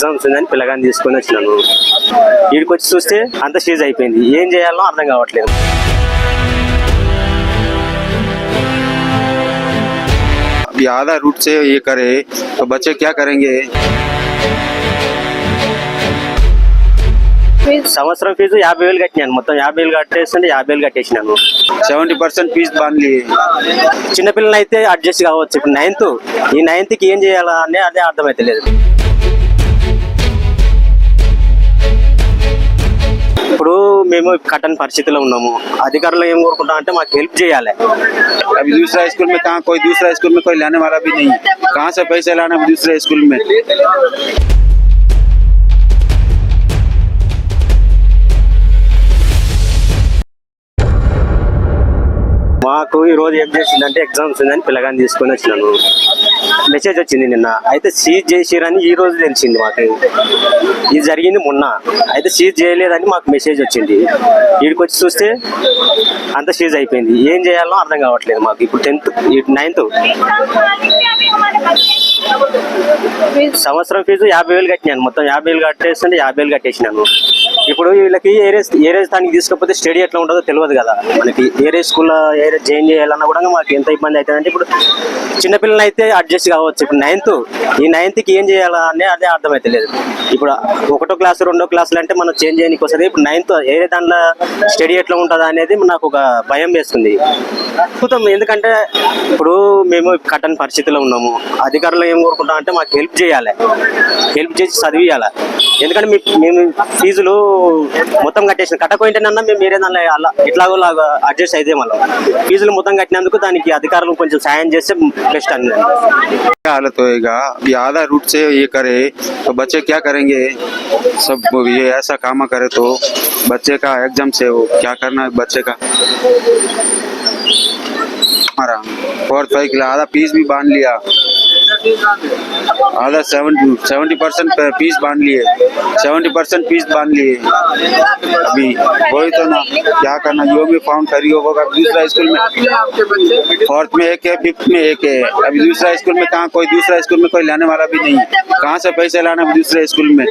Exams ఉందని పిల్లగాని తీసుకొని వచ్చినాను. వీడికి వచ్చి చూస్తే అంత సీజ్ అయిపోయింది. ఏం చేయాలో అర్థం కావట్లేదు. अभी आधा रूट से ये करे तो बच्चे क्या करेंगे? సంవత్సరం ఫీజు 50,000 కట్టినాను. మొత్తం 50,000 కట్టేస్తుంటే 50,000 కట్టేసినాను. 70% फीस बांध लिए. చిన్నపిల్లలు అయితే అడ్జస్ట్ కావచ్చు. ఇప్పుడు 9th, ఈ 9th ఏం చేయాలా అని అదే అర్థమైతే లేదు. ఇప్పుడు మేము కట్టని పరిస్థితిలో ఉన్నాము. అధికారులు ఏం కోరుకుంటాం అంటే మాకు హెల్ప్ చేయాలి. अभी दूसरा स्कूल में कहाँ कोई दूसरा स्कूल में कोई लाने वाला भी नहीं है. कहाँ से पैसे लाना दूसरे स्कूल में? మాకు ఈ రోజు ఏం చేసిందంటే ఎగ్జామ్స్ ఉందని పిల్లగాని తీసుకొని వచ్చినాను. మెసేజ్ వచ్చింది నిన్న. అయితే సీజ్ చేసిరని ఈ రోజు తెలిసింది మాకు. ఇది జరిగింది మొన్న. అయితే సీజ్ చేయలేదని మాకు మెసేజ్ వచ్చింది. వీడికి వచ్చి చూస్తే అంత సీజ్ అయిపోయింది. ఏం చేయాలో అర్థం కావట్లేదు మాకు. ఇప్పుడు 10th, 9th సంవత్సరం ఫీజు 50,000 కట్టినాను. మొత్తం 50,000 కట్టేస్తుంటే 50,000 కట్టేసినాను. ఇప్పుడు వీళ్ళకి ఏరే స్థానికి తీసుకపోతే స్టడీ ఎట్లా ఉంటుందో తెలియదు కదా మనకి. ఏరే స్కూల్లో జాయిన్ చేయాలన్నా కూడా మాకు ఎంత ఇబ్బంది అవుతుంది అంటే ఇప్పుడు చిన్నపిల్లలు అయితే అడ్జస్ట్ కావచ్చు. ఇప్పుడు 9th, ఈ 9th ఏం చేయాలా అని అదే అర్థమైతే లేదు. ఇప్పుడు 1వ క్లాసు 2వ క్లాసులు అంటే మనం చేంజ్ చేయడానికి వస్తుంది. ఇప్పుడు 9th ఏరే దాంట్లో స్టడీ ఎట్లా ఉంటుందా అనేది నాకు ఒక భయం వేస్తుంది. ఎందుకంటే ఇప్పుడు మేము కట్టని పరిస్థితిలో ఉన్నాము. అధికారులు ఏం కోరుకుంటాం అంటే మాకు హెల్ప్ చేయాలి. హెల్ప్ చేసి చదివియాలి. ఎందుకంటే మేము ఫీజులు మొత్తం కట్టేసిన కట్టకపోయింటేనన్నా మేము వేరే దానిలో అలా ఇట్లాగో అడ్జస్ట్ అయితే మళ్ళీ ఫీజులు మొత్తం కట్టినందుకు దానికి అధికారులు కొంచెం సాయం చేస్తే బెస్ట్ అని. हालत होएगा. अभी आधा रूट से ये करे तो बच्चे क्या करेंगे? सब ये ऐसा काम करे तो बच्चे का एग्जाम से वो क्या करना है बच्चे का. हमारा 4th 5 के आधा फीस भी बांध लिया. आधा 70% फीस बांध लिए. 70% फीस बांध लिए. अभी वही तो ना क्या करना. यो भी फाउंड करी होगा. दूसरा स्कूल में 4th में एक है, 5th में एक है. अभी दूसरा स्कूल में कहाँ कोई दूसरा स्कूल में कोई लाने वाला भी नहीं है. कहाँ से पैसे लाना दूसरे स्कूल में?